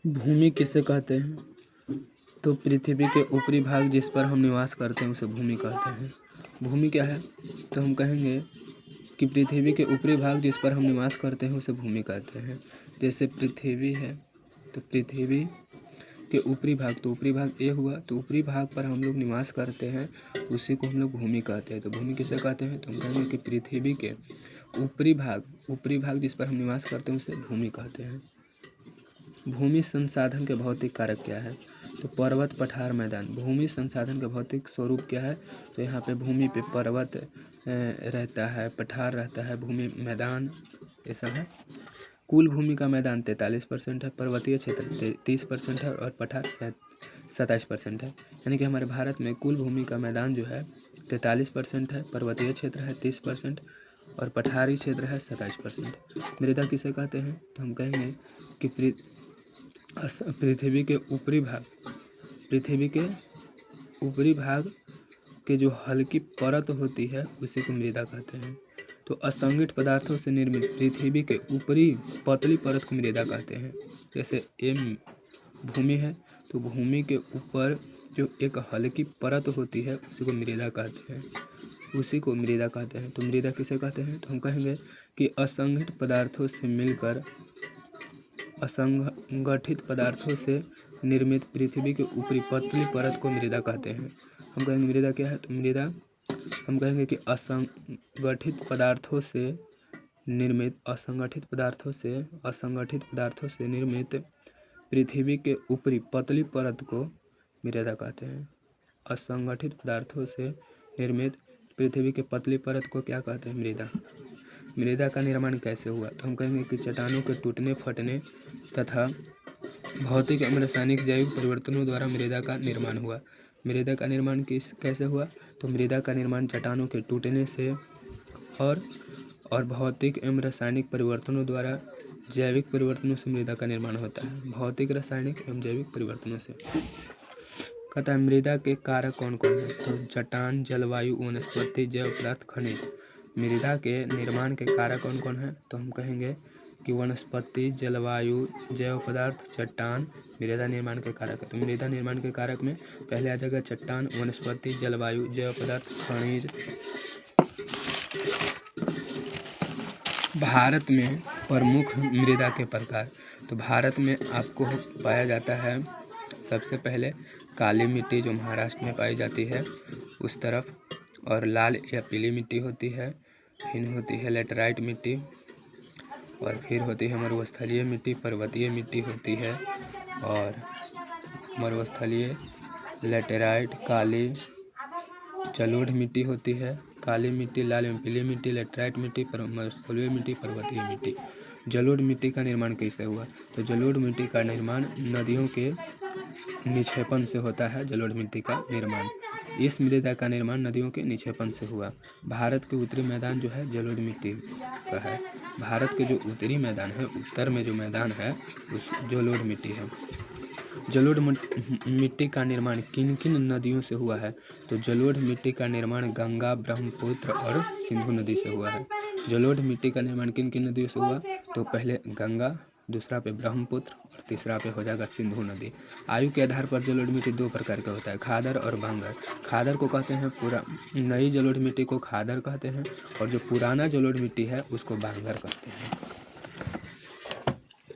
भूमि किसे कहते हैं? तो पृथ्वी के ऊपरी भाग जिस पर हम निवास करते हैं उसे भूमि कहते हैं। भूमि क्या है? तो हम कहेंगे कि पृथ्वी के ऊपरी भाग जिस पर हम निवास करते हैं उसे भूमि कहते हैं। जैसे पृथ्वी है तो पृथ्वी के ऊपरी भाग, तो ऊपरी भाग ये हुआ, तो ऊपरी भाग पर हम लोग निवास करते हैं उसी को हम लोग भूमि कहते हैं। तो भूमि किसे कहते हैं? तो हम कहेंगे कि पृथ्वी के ऊपरी भाग जिस पर हम निवास करते हैं उसे भूमि कहते हैं। भूमि संसाधन के भौतिक कारक क्या है? तो पर्वत, पठार, मैदान। भूमि संसाधन का भौतिक स्वरूप क्या है? तो यहाँ पे भूमि पे पर्वत रहता है, पठार रहता है, भूमि मैदान ये सब है। कुल भूमि का मैदान 43% है, पर्वतीय क्षेत्र 30% है और पठार 27% है। यानी कि हमारे भारत में कुल भूमि का मैदान जो है 43% है, पर्वतीय क्षेत्र है 30% और पठारी क्षेत्र है 27%। मृदा किसे कहते हैं? तो हम कहेंगे कि पृथ्वी के ऊपरी भाग के जो हल्की परत होती है उसी को मृदा कहते हैं। तो असंगठित पदार्थों से निर्मित पृथ्वी के ऊपरी पतली परत को मृदा कहते हैं। जैसे भूमि है तो भूमि के ऊपर जो एक हल्की परत होती है उसी को मृदा कहते हैं, तो मृदा किसे कहते हैं? तो हम कहेंगे कि असंगठित पदार्थों से निर्मित पृथ्वी के ऊपरी पतली परत को मृदा कहते हैं। हम कहेंगे मृदा क्या है? तो मृदा हम कहेंगे कि असंगठित पदार्थों से निर्मित पृथ्वी के ऊपरी पतली परत को मृदा कहते हैं। असंगठित पदार्थों से निर्मित पृथ्वी के पतली परत को क्या कहते हैं? मृदा। मृदा का निर्माण कैसे हुआ? तो हम कहेंगे कि चट्टानों के टूटने, फटने तथा भौतिक एवं रासायनिक जैविक परिवर्तनों द्वारा मृदा का निर्माण हुआ। मृदा का निर्माण कैसे हुआ? तो मृदा का निर्माण चट्टानों के टूटने से और भौतिक एवं रासायनिक परिवर्तनों द्वारा जैविक परिवर्तनों से मृदा का निर्माण होता है। भौतिक, रासायनिक एवं जैविक परिवर्तनों से। कहता है मृदा के कारक कौन कौन है? तो चट्टान, जलवायु, वनस्पति, जैव पदार्थ, खनिज। मृदा के निर्माण के कारक कौन कौन है? तो हम कहेंगे कि वनस्पति, जलवायु, जैव पदार्थ, चट्टान मृदा निर्माण के कारक है। तो मृदा निर्माण के कारक में पहले आ जाएगा चट्टान, वनस्पति, जलवायु, जैव पदार्थ, खनिज। भारत में प्रमुख मृदा के प्रकार, तो भारत में आपको पाया जाता है सबसे पहले काली मिट्टी जो महाराष्ट्र में पाई जाती है उस तरफ, और लाल या पीली मिट्टी होती है, फिर होती है लेटराइट मिट्टी, और फिर होती है मरुस्थलीय मिट्टी, पर्वतीय मिट्टी होती है, और मरुस्थलीय, लेटेराइट, काली, जलोढ़ मिट्टी होती है, काली मिट्टी, लाल एवं पीली मिट्टी, लेटराइट मिट्टी, मरुस्थलीय मिट्टी, पर्वतीय मिट्टी। जलोढ़ मिट्टी का निर्माण कैसे हुआ? तो जलोढ़ मिट्टी का निर्माण नदियों के निक्षेपण से होता है। जलोढ़ मिट्टी का निर्माण, इस मृदा का निर्माण नदियों के निक्षेपण से हुआ। भारत के उत्तरी मैदान जो है जलोढ़ मिट्टी का है। भारत के जो उत्तरी मैदान है, उत्तर में जो मैदान है उस जलोढ़ मिट्टी है। जलोढ़ मिट्टी का निर्माण किन किन नदियों से हुआ है? तो जलोढ़ मिट्टी का निर्माण गंगा, ब्रह्मपुत्र और सिंधु नदी से हुआ है। जलोढ़ मिट्टी का निर्माण किन किन नदियों से हुआ? तो पहले गंगा, दूसरा पे ब्रह्मपुत्र और तीसरा पे हो जाएगा सिंधु नदी। आयु के आधार पर जलोढ़ मिट्टी दो प्रकार का होता है, खादर और बांगर। खादर को कहते हैं नई जलोढ़ मिट्टी को खादर कहते हैं, और जो पुराना जलोढ़ मिट्टी है उसको बांगर कहते हैं।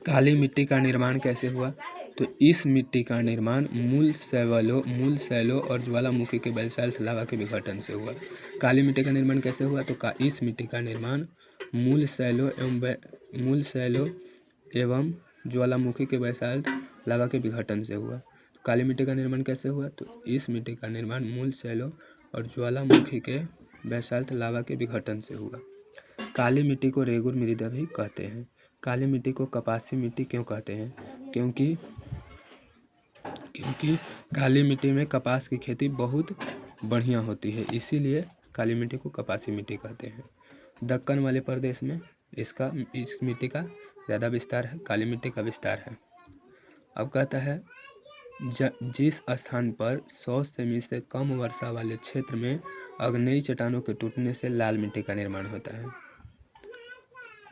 काली मिट्टी का निर्माण कैसे हुआ? तो इस मिट्टी का निर्माण मूल शैलों और ज्वालामुखी के बेसाल्ट लावा के विघटन से हुआ। काली मिट्टी का निर्माण कैसे हुआ? तो इस मिट्टी का निर्माण मूल शैलों एवं ज्वालामुखी के बेसाल्ट लावा के विघटन से हुआ। काली मिट्टी का निर्माण कैसे हुआ? तो इस मिट्टी का निर्माण मूल शैलों और ज्वालामुखी के बेसाल्ट लावा के विघटन से हुआ। काली मिट्टी को रेगुर मृदा भी कहते हैं। काली मिट्टी को कपासी मिट्टी क्यों कहते हैं? क्योंकि काली मिट्टी में कपास की खेती बहुत बढ़िया होती है, इसीलिए काली मिट्टी को कपासी मिट्टी कहते हैं। दक्कन वाले प्रदेश में इस मिट्टी का ज़्यादा विस्तार है, काली मिट्टी का विस्तार है। अब कहता है जिस स्थान पर 100 सेमी से कम वर्षा वाले क्षेत्र में आग्नेयी चट्टानों के टूटने से लाल मिट्टी का निर्माण होता है।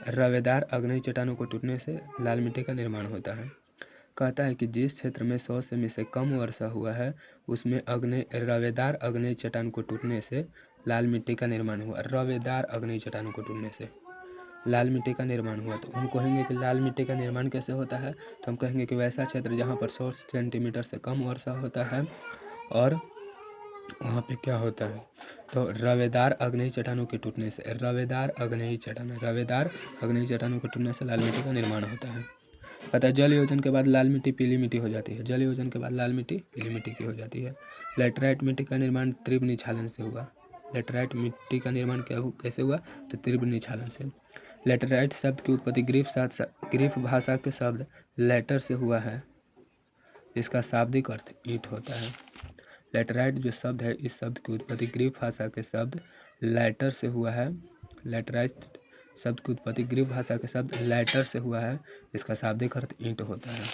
रवेदार आग्नेयी चट्टानों को टूटने से लाल मिट्टी का निर्माण होता है। कहता है कि जिस क्षेत्र में 100 सेमी से कम वर्षा हुआ है उसमें रवेदार अग्नेय चट्टान को टूटने से लाल मिट्टी का निर्माण हुआ। रवेदार अग्नेय चट्टानों को टूटने से लाल मिट्टी का निर्माण हुआ। तो हम कहेंगे कि लाल मिट्टी का निर्माण कैसे होता है, तो हम कहेंगे कि वैसा क्षेत्र जहाँ पर 100 सेंटीमीटर से कम वर्षा होता है और वहाँ पे क्या होता है, तो रवेदार अग्नेय चट्टानों के टूटने से रवेदार अग्नेय चट्टानों के टूटने से लाल मिट्टी का निर्माण होता है। पता है जल योजन के बाद लाल मिट्टी पीली मिट्टी हो जाती है। जल योजन के बाद लाल मिट्टी पीली मिट्टी की हो जाती है। लेटराइट मिट्टी का निर्माण तीव्र निछालन से हुआ। लेटराइट मिट्टी का निर्माण कैसे हुआ, तो तीव्र निछालन से। लेटराइट शब्द की उत्पत्ति ग्रीक भाषा के शब्द लेटर से हुआ है। इसका शाब्दिक अर्थ ईंट होता है। लेटराइट जो शब्द है, इस शब्द की उत्पत्ति ग्रीक भाषा के शब्द लेटर से हुआ है। लेटराइट शब्द की उत्पत्ति ग्रीक भाषा के शब्द लेटर से हुआ है। इसका शाब्दिक अर्थ ईंट होता है।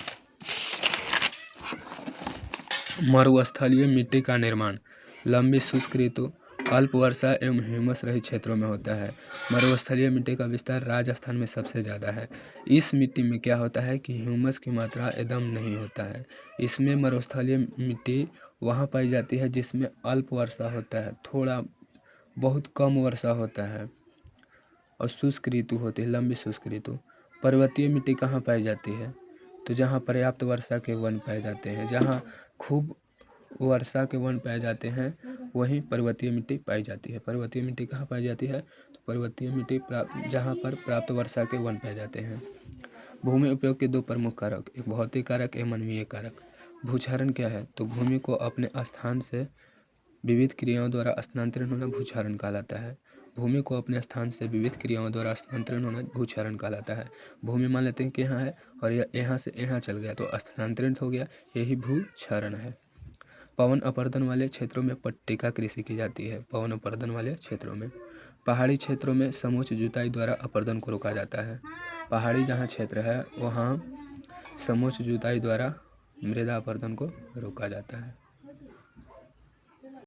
मरुस्थलीय मिट्टी का निर्माण लंबी शुष्क ऋतु, अल्प वर्षा एवं ह्यूमस रहित क्षेत्रों में होता है। मरुस्थलीय मिट्टी का विस्तार राजस्थान में सबसे ज़्यादा है। इस मिट्टी में क्या होता है कि ह्यूमस की मात्रा एकदम नहीं होता है। इसमें मरुस्थलीय मिट्टी वहाँ पाई जाती है जिसमें अल्प वर्षा होता है, थोड़ा बहुत कम वर्षा होता है और शुष्क ऋतु होती है, लंबी शुष्क ऋतु। पर्वतीय मिट्टी कहाँ पाई जाती है, तो जहाँ पर्याप्त वर्षा के वन पाए जाते हैं, जहाँ खूब वर्षा के वन पाए जाते हैं वहीं पर्वतीय मिट्टी पाई जाती है। पर्वतीय मिट्टी कहाँ पाई जाती है, तो पर्वतीय मिट्टी जहाँ पर प्राप्त वर्षा के वन पाए जाते हैं। भूमि उपयोग के दो प्रमुख कारक, एक भौतिक कारक, एक मानवीय कारक। भूक्षरण क्या है, तो भूमि को अपने स्थान से विविध क्रियाओं द्वारा स्थानांतरण होना भूक्षरण कहलाता है। भूमि को अपने स्थान से विविध क्रियाओं द्वारा स्थानांतरण होना भूक्षरण कहलाता है। भूमि मान लेते हैं कि यहाँ है और यह यहाँ से यहाँ चल गया तो स्थानांतरित हो गया, यही भूक्षरण है। पवन अपर्दन वाले क्षेत्रों में पट्टिका कृषि की जाती है। पवन अपर्दन वाले क्षेत्रों में, पहाड़ी क्षेत्रों में समोच्च जुताई द्वारा अपर्दन को रोका जाता है। पहाड़ी जहाँ क्षेत्र है वहाँ समोच्च जुताई द्वारा मृदा अपर्दन को रोका जाता है।